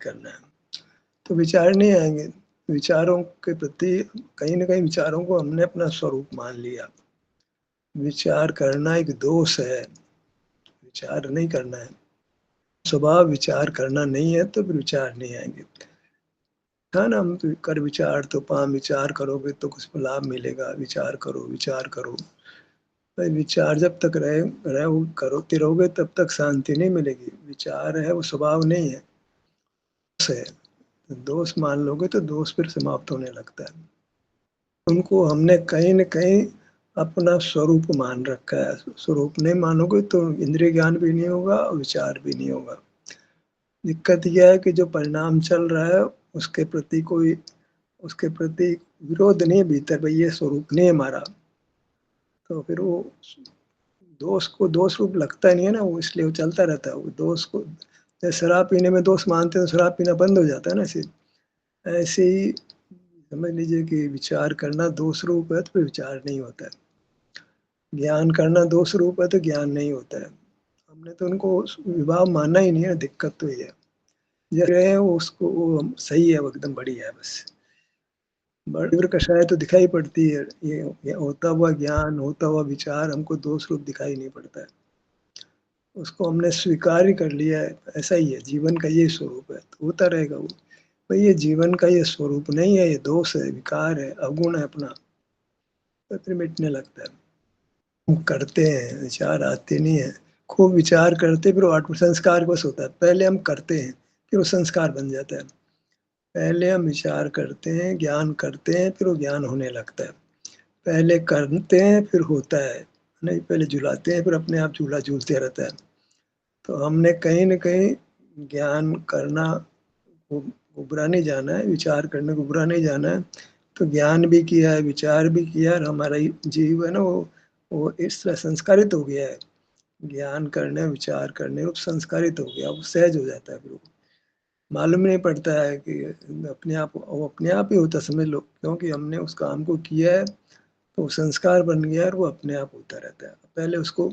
करना है। तो विचार नहीं आएंगे। विचारों के प्रति कहीं ना कहीं विचारों को हमने अपना स्वरूप मान लिया। विचार करना एक दोष है, विचार नहीं करना है। स्वभाव विचार करना नहीं है तो फिर विचार नहीं आएंगे। था ना, हम तो कर विचार तो पाम, विचार करोगे तो कुछ लाभ मिलेगा, विचार करो विचार करो। भाई विचार जब तक रहे करोते रहोगे तब तक शांति नहीं मिलेगी। विचार है वो स्वभाव नहीं है, दोष है। दोष मान लोगे तो दोष फिर समाप्त होने लगता है। उनको हमने कहीं न कहीं अपना स्वरूप मान रखा है। स्वरूप नहीं मानोगे तो इंद्रिय ज्ञान भी नहीं होगा और विचार भी नहीं होगा। दिक्कत यह है कि जो परिणाम चल रहा है उसके प्रति विरोध नहीं भीतर, भाई ये स्वरूप नहीं है हमारा, तो फिर वो दोष को दोष रूप लगता नहीं है ना, वो इसलिए वो चलता रहता है। वो दोष को, जैसे शराब पीने में दोष मानते हैं तो शराब पीना बंद हो जाता है ना, ऐसे ही समझ लीजिए कि विचार करना दोष रूप है तो फिर विचार नहीं होता है। ज्ञान करना दोष रूप है तो ज्ञान नहीं होता है। हमने तो उनको विभाव मानना ही नहीं है, दिक्कत तो ये है। जो रहे हैं वो उसको वो सही है, वो एकदम बढ़िया है। बस बड़ी कषाय तो दिखाई पड़ती है, ये होता हुआ ज्ञान, होता हुआ विचार हमको दोष रूप दिखाई नहीं पड़ता है। उसको हमने स्वीकार ही कर लिया है, ऐसा ही है, जीवन का ये स्वरूप है तो होता रहेगा वो। भाई ये जीवन का ये स्वरूप नहीं है, ये दोष है, विकार है, अवगुण है अपना, तो फिर मिटने लगता है। हम करते हैं, विचार आते नहीं है। खूब विचार करते फिर वो आत्म संस्कार बस होता है। पहले हम करते हैं फिर वो संस्कार बन जाता है। पहले हम विचार करते हैं, ज्ञान करते हैं, फिर वो ज्ञान होने लगता है। पहले करते हैं फिर होता है, नहीं पहले झुलाते हैं फिर अपने आप झूला झूलते रहता है। तो हमने कहीं न कहीं ज्ञान करना को बुरा नहीं जाना है, विचार करने को बुरा नहीं जाना है। तो ज्ञान भी किया है, विचार भी किया है, और हमारा जीव है ना वो इस तरह संस्कारित हो गया है। ज्ञान करने विचार करने रूप संस्कारित हो गया, वो सहज हो जाता है। फिर वो मालूम नहीं पड़ता है कि अपने आप ही होता, समझ लो, क्योंकि हमने उस काम को किया है तो वो संस्कार बन गया है और वो अपने आप होता रहता है। पहले उसको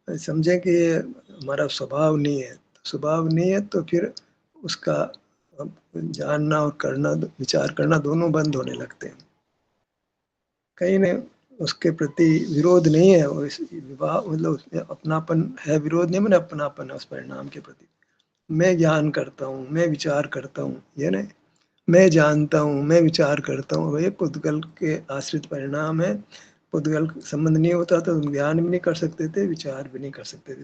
समझें कि ये हमारा स्वभाव नहीं है, स्वभाव नहीं है तो फिर उसका जानना और करना, विचार करना दोनों बंद होने लगते हैं। कहीं ने उसके प्रति विरोध नहीं है, वो विवाह मतलब उसमें अपनापन है, विरोध नहीं, मैंने अपनापन है उस परिणाम के प्रति। मैं ज्ञान करता हूँ, मैं विचार करता हूँ, ये नहीं मैं जानता हूँ, मैं विचार करता हूँ, ये पुद्गल के आश्रित परिणाम है। पुद्गल संबंध नहीं होता तो ज्ञान भी नहीं कर सकते थे, विचार भी नहीं कर सकते थे।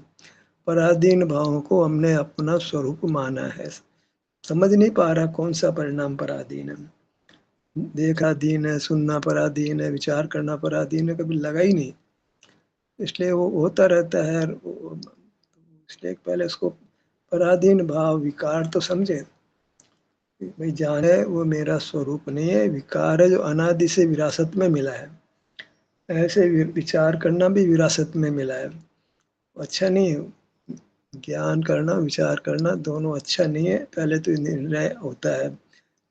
पराधीन भावों को हमने अपना स्वरूप माना है। समझ नहीं पा रहा कौन सा परिणाम पराधीन है। देखाधीन है, सुनना पराधीन है, विचार करना पराधीन है, कभी लगा ही नहीं। इसलिए वो होता रहता है। इसलिए पहले उसको पराधीन भाव विकार तो समझे। भाई जाने वो मेरा स्वरूप नहीं है, विकार है जो अनादि से विरासत में मिला है। ऐसे विचार करना भी विरासत में मिला है, अच्छा नहीं है। ज्ञान करना विचार करना दोनों अच्छा नहीं है। पहले तो निर्णय होता है,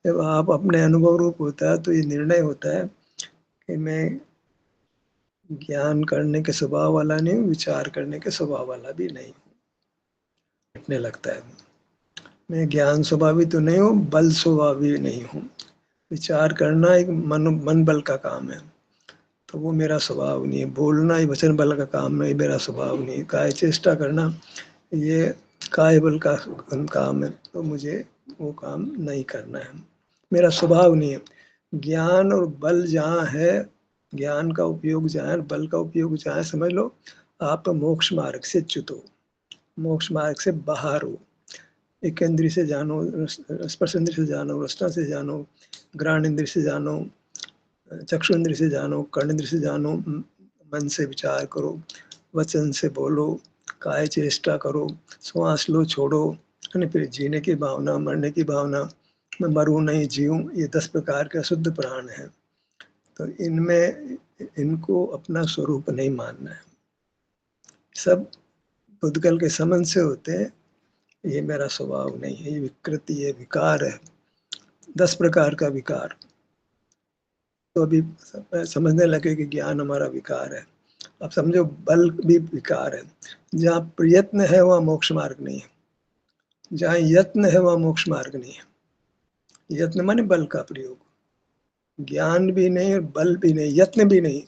जब आप अपने अनुभव रूप होता है तो ये निर्णय होता है कि मैं ज्ञान करने के स्वभाव वाला नहीं हूँ, विचार करने के स्वभाव वाला भी नहीं हूँ। हटने लगता है, मैं ज्ञान स्वभावी तो नहीं हूँ, बल स्वभावी नहीं हूँ। विचार करना एक मन बल का काम है, तो वो मेरा स्वभाव नहीं है। बोलना ही वचन बल का काम नहीं, मेरा स्वभाव नहीं है। काय चेष्टा करना ये काय बल का काम है, तो मुझे वो काम नहीं करना है, मेरा स्वभाव नहीं है। ज्ञान और बल जहाँ है, ज्ञान का उपयोग जहाँ है, बल का उपयोग जहाँ है, समझ लो आप मोक्ष मार्ग से च्युत हो, मोक्ष मार्ग से बाहर हो। एक इंद्रिय से जानो, स्पर्श इंद्रिय से जानो, रसना से जानो, घ्राण इंद्रिय से जानो, चक्षु इंद्रिय से जानो, कर्ण इंद्रिय से जानो, मन से विचार करो, वचन से बोलो, काय चेष्टा करो, श्वास लो छोड़ो, है फिर जीने की भावना, मरने की भावना, मैं मरूं नहीं जीऊं, ये 10 प्रकार के शुद्ध प्राण है। तो इनमें इनको अपना स्वरूप नहीं मानना है, सब पुद्गल के संबंध से होते हैं। ये मेरा स्वभाव नहीं है, ये विकृति है, विकार है, 10 प्रकार का विकार। तो अभी समझने लगे कि ज्ञान हमारा विकार है। अब समझो बल भी विकार है। जहाँ प्रयत्न है वहाँ मोक्ष मार्ग नहीं है। जहाँ यत्न है वहाँ मोक्ष मार्ग नहीं है। यत्न माने बल का प्रयोग, ज्ञान भी नहीं और बल भी नहीं, यत्न भी नहीं।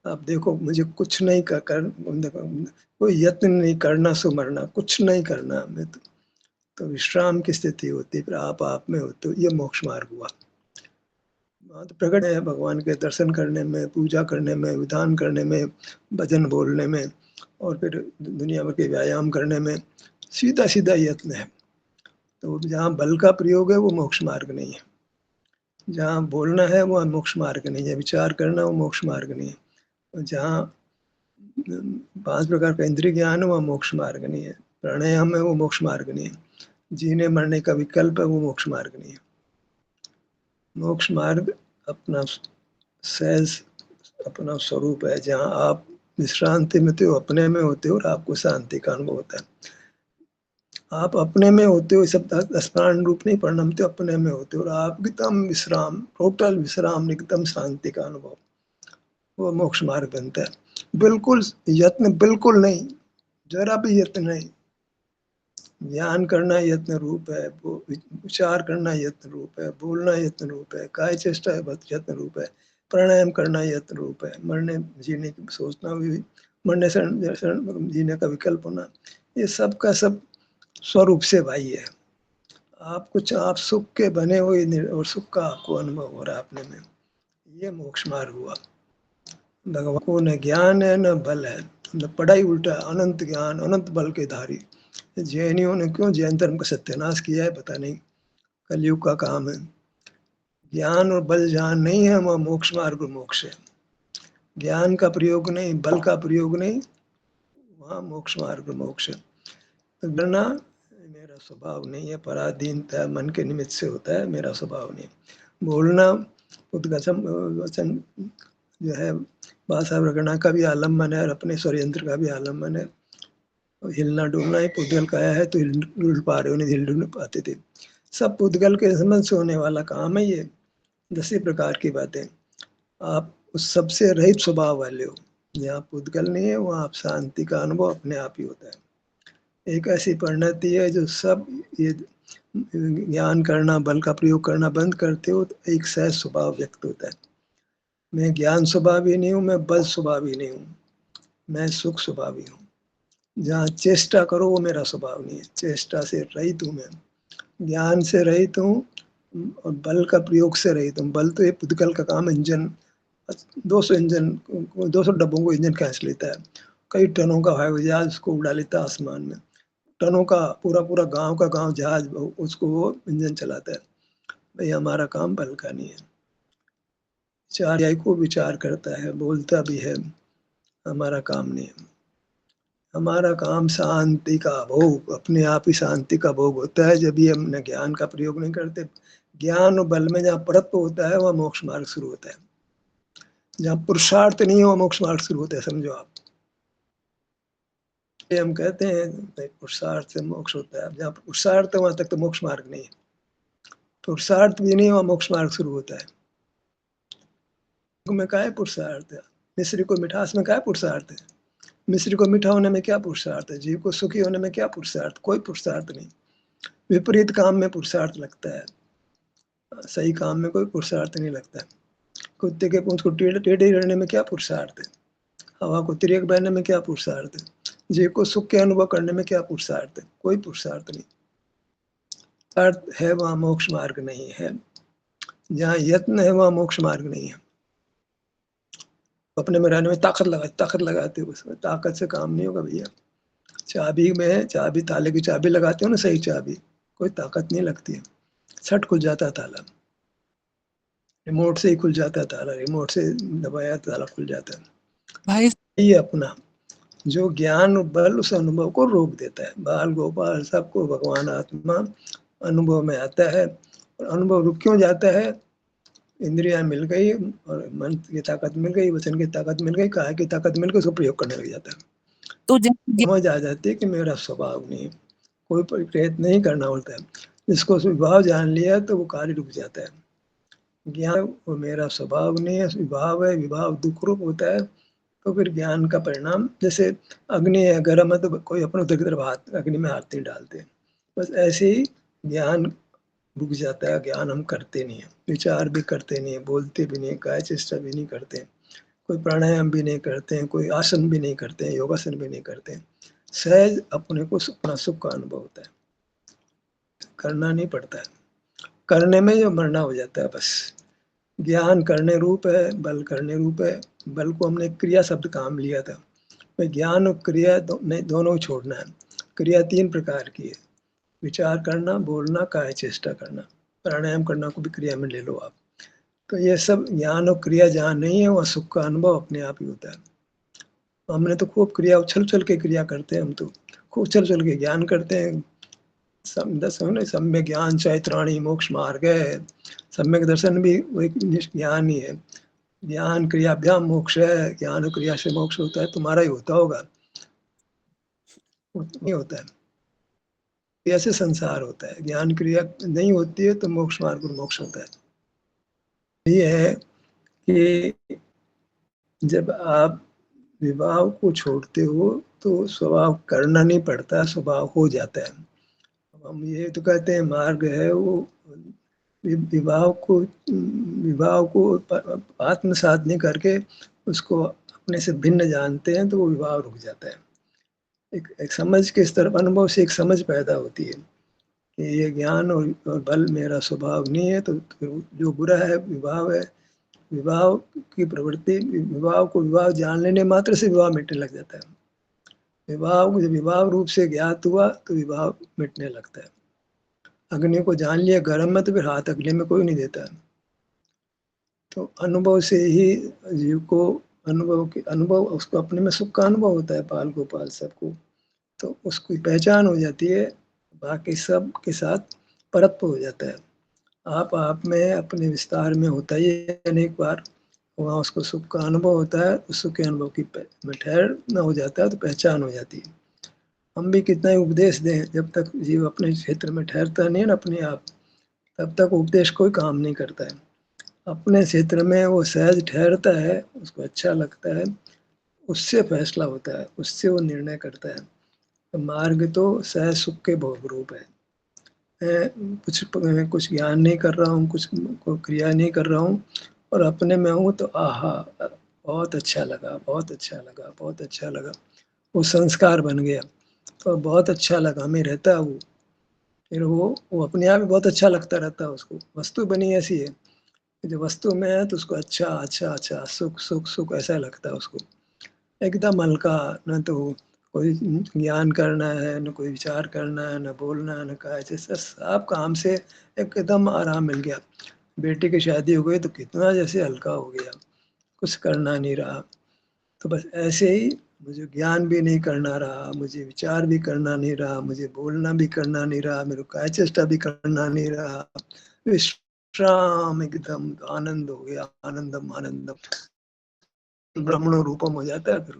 आप देखो मुझे कुछ नहीं कोई यत्न नहीं करना सो मरना, कुछ नहीं करना मैं तो विश्राम की स्थिति होती है, फिर आप में होते हो, ये मोक्ष मार्ग हुआ। वहाँ तो प्रकट है भगवान के दर्शन करने में, पूजा करने में, विधान करने में, भजन बोलने में और फिर दुनिया भर के व्यायाम करने में, सीधा सीधा यत्न है। तो जहाँ बल का प्रयोग है वो मोक्ष मार्ग नहीं है, जहाँ बोलना है वो मोक्ष मार्ग नहीं है, विचार करना वो मोक्ष मार्ग नहीं है, और जहाँ 5 प्रकार का इंद्रिय ज्ञान है वो मोक्ष मार्ग नहीं है, प्राणायाम है वो मोक्ष मार्ग नहीं है, जीने मरने का विकल्प है वो मोक्ष मार्ग नहीं है। मोक्ष मार्ग अपना सहज अपना स्वरूप है, जहाँ आप विश्रांति में हो, अपने में होते हो और आपको शांति का अनुभव होता है। आप अपने में होते हो, सब स्मरण रूप नहीं परिणमते, अपने में होते हो और आप एकदम विश्राम, टोटल विश्राम, एकदम शांति का अनुभव, वो मोक्ष मार्ग बनता है। बिल्कुल यत्न बिल्कुल नहीं, जरा भी यत्न नहीं। ध्यान करना यत्न रूप है, विचार करना यत्न रूप है, बोलना यत्न रूप है, काय चेष्टा यत्न रूप है, प्राणायाम करना यत्न रूप है, मरने जीने की सोचना भी, मरने शरण जीने का विकल्प होना, ये सब का सब स्वरूप से भाई है। आप कुछ आप सुख के बने हुए और सुख का आपको अनुभव हो रहा है अपने में, ये मोक्ष मार्ग हुआ। भगवान को न ज्ञान है न बल है, न पढ़ाई, उल्टा अनंत ज्ञान अनंत बल के धारी। जैनियों ने क्यों जैन धर्म का सत्यानाश किया है पता नहीं, कलयुग का काम है। ज्ञान और बल जहाँ नहीं है वहाँ मोक्ष मार्ग और मोक्ष है। ज्ञान का प्रयोग नहीं, बल का प्रयोग नहीं, वहाँ मोक्ष मार्ग और मोक्ष है। तो डरना मेरा स्वभाव नहीं है, पराधीनता मन के निमित्त से होता है, मेरा स्वभाव नहीं। बोलना उद्गम वचन जो है भाषा प्रगणा का भी आलम्बन है और अपने स्वरयंत्र का भी आलम्बन है। हिलना डुलना ही पुद्गल का है, तो हिल डुल पा रहे हो, नहीं हिल डुल नहीं पाते थे। सब पुद्गल के संबंध से होने वाला काम है ये, 10 प्रकार की बातें। आप उस सबसे रहित स्वभाव वाले हो, जहाँ पुद्गल नहीं है वहाँ आप शांति का अनुभव अपने आप ही होता है। एक ऐसी परिणति है जो सब ये ज्ञान करना, बल का प्रयोग करना बंद करते हो तो एक सहज स्वभाव व्यक्त होता है। मैं ज्ञान स्वभावी नहीं हूँ, मैं बल स्वभावी नहीं हूँ, मैं सुख स्वभावी हूँ। जहाँ चेष्टा करो वो मेरा स्वभाव नहीं है, चेष्टा से रहित हूँ मैं, ज्ञान से रहित हूँ और बल का प्रयोग से रहित हूँ। बल तो ये पुद्गल का काम, इंजन 200 इंजन 200 डब्बों को इंजन खींच लेता है, कई टनों का हवाई जहाज उसको उड़ा लेता है आसमान में, टनों का पूरा पूरा गांव का गांव जहाज उसको वो इंजन चलाता है। भाई हमारा काम बल का नहीं है। विचार को विचार करता है, बोलता भी है, हमारा काम नहीं है। हमारा काम शांति का भोग, अपने आप ही शांति का भोग होता है जब भी हम ज्ञान का प्रयोग नहीं करते। ज्ञान और बल में जहाँ परत्व होता है वहाँ मोक्ष मार्ग शुरू होता है, जहाँ पुरुषार्थ नहीं है वहाँ मोक्ष मार्ग शुरू होता है, समझो आप। ये हम कहते हैं पुरुषार्थ से मोक्ष होता है, जहाँ पुरुषार्थ है वहां तक तो मोक्ष मार्ग नहीं है, पुरुषार्थ भी नहीं वहाँ मोक्ष मार्ग शुरू होता है। में क्या है पुरुषार्थ है, मिश्री को मिठास में क्या है पुरुषार्थ है, मिश्री को मीठा होने में क्या पुरुषार्थ है, जीव को सुखी होने में क्या पुरुषार्थ, कोई पुरुषार्थ नहीं। विपरीत काम में पुरुषार्थ लगता है, सही काम में कोई पुरुषार्थ नहीं लगता। कुत्ते के पूंछ को टेढ़े रहने में क्या पुरुषार्थ है, हवा को तिरक बहने में क्या पुरुषार्थ है, जीव को सुख के अनुभव करने में क्या पुरुषार्थ है, कोई पुरुषार्थ नहीं। अर्थ है वहाँ मोक्ष मार्ग नहीं है, जहाँ यत्न है वहाँ मोक्ष मार्ग नहीं है। अपने में रहने में ताकत लगाते हो, उसमें ताकत से काम नहीं होगा भैया। चाबी में चाबी, ताले की चाबी लगाते हो ना, सही चाबी, कोई ताकत नहीं लगती है, छट खुल जाता है ताला, रिमोट से ही खुल जाता है ताला, रिमोट से दबाया ताला खुल जाता है। भाई ये अपना जो ज्ञान बल उस अनुभव को रोक देता है। बाल गोपाल सबको भगवान आत्मा अनुभव में आता है, और अनुभव रुक क्यों जाता है, इंद्रियां मिल गई और मन की ताकत मिल गई, वचन की ताकत मिल गई, काया की ताकत मिल गई, उसको प्रयोग करने लग जाता है। तो समझ आ जाती है कि मेरा स्वभाव नहीं, कोई प्रयत्न नहीं करना होता है। जिसको विभाव जान लिया तो वो कार्य रुक जाता है। ज्ञान वो मेरा स्वभाव नहीं है, विभाव है, विभाव दुख रूप होता है। तो फिर ज्ञान का परिणाम, जैसे अग्नि है, गर्म है, तो कोई अपने उधर की तरफ हाथ अग्नि में हाथ नहीं डालते, बस ऐसे ही ज्ञान रुक जाता है, ज्ञान हम करते नहीं है, विचार भी करते नहीं है, बोलते भी नहीं, काया चेष्टा भी नहीं करते हैं, कोई प्राणायाम भी नहीं करते हैं, कोई आसन भी नहीं करते हैं, योगासन भी नहीं करते हैं। सहज अपने को अपना सुख का अनुभव होता है, करना नहीं पड़ता है, करने में जो मरना हो जाता है बस। ज्ञान करने रूप है, बल करने रूप है। बल को हमने क्रिया शब्द काम लिया था, भाई ज्ञान और क्रिया नहीं, दोनों छोड़ना है। क्रिया 3 प्रकार की है, विचार करना, बोलना, काया चेष्टा करना, प्राणायाम करना को भी क्रिया में ले लो आप। तो ये सब ज्ञान और क्रिया जहाँ नहीं है वहाँ सुख का अनुभव अपने आप ही होता है। हमने तो खूब क्रिया उछल उछल के क्रिया करते हैं, हम तो खूब उछल उछल के ज्ञान करते हैं। सम्यक ज्ञान चैत्राणी मोक्ष मार्ग है, सम्यक दर्शन भी वो एक ज्ञान ही है। ज्ञान क्रियाभ्याम मोक्ष है, ज्ञान क्रिया से मोक्ष होता है, तुम्हारा ही होता होगा, नहीं होता है। क्रिया से संसार होता है, ज्ञान क्रिया नहीं होती है तो मोक्ष मार्ग और मोक्ष होता है। ये है कि जब आप विवाह को छोड़ते हो तो स्वभाव करना नहीं पड़ता, स्वभाव हो जाता है। हम ये तो कहते हैं मार्ग है वो, विवाह को आत्मसात नहीं करके उसको अपने से भिन्न जानते हैं तो वो विवाह रुक जाता है। एक समझ के इस तरफ अनुभव से एक समझ पैदा होती है कि ये ज्ञान और बल मेरा स्वभाव नहीं है, तो जो बुरा है विवाह है, विवाह की प्रवृत्ति, विवाह को विवाह जान लेने मात्र से विवाह मिटने लग जाता है। विवाह को जब विवाह रूप से ज्ञात हुआ तो विवाह मिटने लगता है। अग्नि को जान लिया गर्म में तो फिर हाथ अग्नि में कोई नहीं देता है। तो अनुभव से ही जीव को अनुभव उसको अपने में सुख का अनुभव होता है, पाल गोपाल सबको, तो उसकी पहचान हो जाती है, बाकी सब के साथ परत्व हो जाता है। आप में अपने विस्तार में होता ही है अनेक बार, वहाँ उसको सुख का अनुभव होता है, उस सुख के अनुभव की में ठहरना हो जाता है तो पहचान हो जाती है। हम भी कितना ही उपदेश दें, जब तक जीव अपने क्षेत्र में ठहरता नहीं है ना अपने आप, तब तक उपदेश कोई काम नहीं करता है। अपने क्षेत्र में वो सहज ठहरता है, उसको अच्छा लगता है, उससे फैसला होता है, उससे वो निर्णय करता है। तो मार्ग तो सहज सुख के भोग रूप है। कुछ ज्ञान नहीं कर रहा हूँ, कुछ क्रिया नहीं कर रहा हूँ और अपने में हूँ तो आहा बहुत अच्छा लगा, बहुत अच्छा लगा, बहुत अच्छा लगा, वो संस्कार बन गया। तो बहुत अच्छा लगा हमें रहता है वो, फिर वो अपने आप ही बहुत अच्छा लगता रहता है उसको। वस्तु बनी ऐसी है, जो वस्तु में है तो उसको अच्छा अच्छा अच्छा सुख सुख सुख ऐसा लगता है उसको, एकदम हल्का। न तो कोई ज्ञान करना है, न कोई विचार करना है, न बोलना है, न कहा, जैसे सब काम से एकदम आराम मिल गया। बेटी की शादी हो गई तो कितना जैसे हल्का हो गया, कुछ करना नहीं रहा। तो बस ऐसे ही मुझे ज्ञान भी नहीं करना रहा, मुझे विचार भी करना नहीं रहा, मुझे बोलना भी करना नहीं रहा, मेरे को चेष्टा भी करना नहीं रहा, विश्राम, एकदम आनंद हो गया, आनंदम आनंदम, ब्रह्मण रूपम हो जाता है। फिर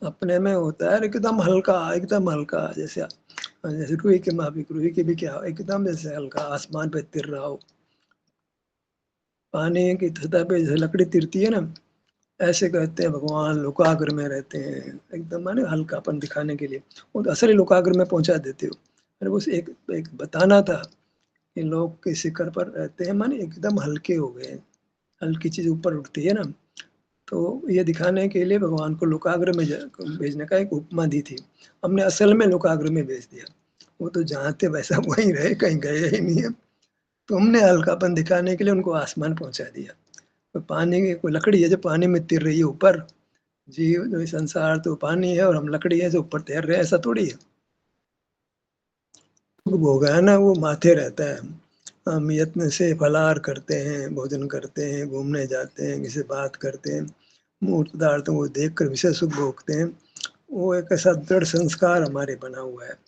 अपने में होता है एकदम हल्का, एकदम हल्का, जैसे जैसे रूही के माफिक, रूही के भी क्या एकदम जैसे हल्का आसमान पे तिर रहा हो, पानी की सतह पे जैसे लकड़ी तिरती है ना, ऐसे कहते हैं भगवान लोकाग्र में रहते हैं, एकदम माने हल्कापन दिखाने के लिए वो तो असली लोकाग्र में पहुंचा देते हो। अरे बस एक बताना था कि लोग के शिखर पर रहते हैं माने एकदम हल्के हो गए, हल्की चीज ऊपर उठती है ना, तो ये दिखाने के लिए भगवान को लोकाग्र में भेजने का एक उपमा दी थी। हमने असल में लोकाग्र में भेज दिया, वो तो जहाँ थे वैसा वहीं रहे, कहीं गए ही नहीं है। तो हमने हल्कापन दिखाने के लिए उनको आसमान पहुंचा दिया। तो पानी की कोई लकड़ी है जो पानी में तिर रही है ऊपर, जीव जो संसार तो पानी है और हम लकड़ी है जो ऊपर तैर रहे हैं, ऐसा थोड़ी है। भोग है ना वो माथे रहता है, हम यत्न से फलाहार करते हैं, भोजन करते हैं, घूमने जाते हैं, किसी बात करते हैं, मूर्त पदार्थों को देख कर विषय सुख भोगते हैं, वो एक ऐसा दृढ़ संस्कार हमारे बना हुआ है।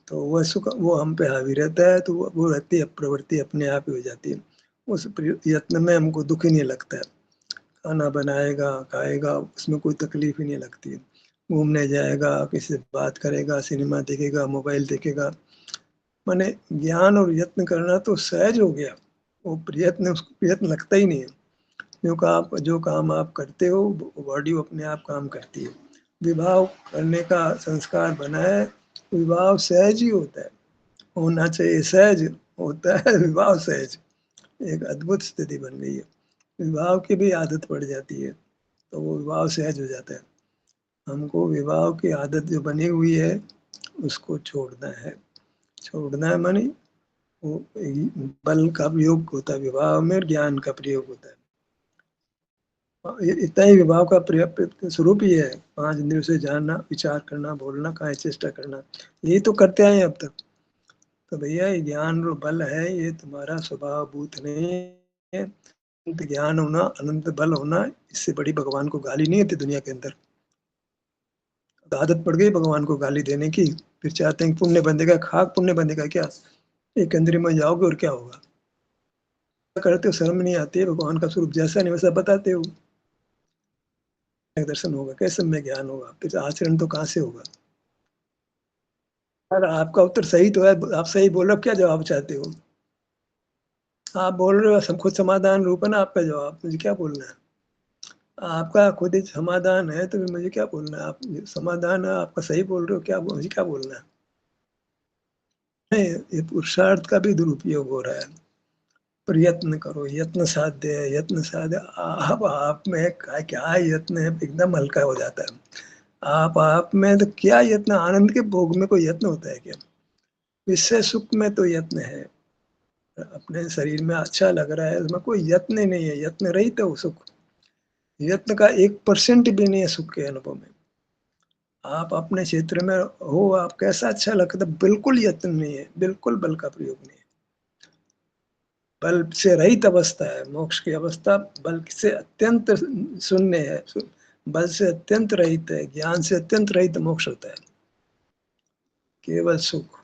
तो वह सुख वो हम पे हावी रहता है, तो वो रहती है प्रवृत्ति अपने आप ही हो जाती है। उस यत्न में हमको दुख ही नहीं लगता है, खाना बनाएगा खाएगा उसमें कोई तकलीफ ही नहीं लगती है, घूमने जाएगा, किसी से बात करेगा, सिनेमा देखेगा, मोबाइल देखेगा, माने ज्ञान और यत्न करना तो सहज हो गया। वो प्रयत्न, उसको प्रयत्न लगता ही नहीं है। जो काम आप करते हो बॉडी अपने आप काम करती है। विवाह करने का संस्कार बना है, विवाह सहज ही होता है, होना चाहिए सहज, होता है विवाह सहज। एक अद्भुत स्थिति बन गई है। विवाह की भी आदत पड़ जाती है तो वो विवाह सहज हो जाता है। हमको विवाह की आदत जो बनी हुई है उसको छोड़ना है। छोड़ना है माने वो बल का प्रयोग होता है विवाह में, ज्ञान का प्रयोग होता है। इतना ही विवाह का स्वरूप ही है, 5 इंद्रियों से जानना, विचार करना, बोलना, काय चेष्टा करना, यही तो करते आए अब तक। तो भैया ये ज्ञान और बल है, ये तुम्हारा स्वभाव भूत नहीं है। अनंत ज्ञान होना, अनंत बल होना, इससे बड़ी भगवान को गाली नहीं होती दुनिया के अंदर। तो आदत पड़ गई भगवान को गाली देने की, फिर चाहते हैं पुण्य बंदेगा, खाक पुण्य बंदेगा क्या, एक इंद्रिय में जाओगे और क्या होगा। करते हो शर्म नहीं आती है, भगवान का स्वरूप जैसा नहीं वैसा बताते हो। दर्शन होगा कैसे में ज्ञान होगा, फिर आचरण तो कहाँ से होगा। यार आपका उत्तर सही तो है, आप सही बोल रहे हो, क्या जवाब चाहते हो। आप बोल रहे हो सब खुद समाधान रूप है ना आपका जवाब, मुझे क्या बोलना है। आपका खुद ही समाधान है तो मुझे क्या बोलना है। आप समाधान है आपका, सही बोल रहे हो, क्या मुझे क्या बोलना है। नहीं, ये पुरुषार्थ का भी दुरुपयोग हो रहा है। प्रयत्न करो, यत्न साध्य है, यत्न साध्य आप में क्या यत्न है, एकदम हल्का हो जाता है। आप में तो क्या यत्न, आनंद के भोग में कोई यत्न होता है क्या। विषय सुख में तो यत्न है, अपने शरीर में अच्छा लग रहा है उसमें कोई यत्न ही नहीं है, यत्न रहित है वो सुख। यत्न का 1% भी नहीं है सुख के अनुभव में। आप अपने क्षेत्र में हो, आप कैसा अच्छा लगता है, बिल्कुल यत्न नहीं है, बिल्कुल बल का प्रयोग नहीं है। बल से रहित अवस्था है मोक्ष की अवस्था, बल से अत्यंत शून्य है, बल से अत्यंत रहित है, ज्ञान से अत्यंत रहित मोक्ष होता है, केवल सुख।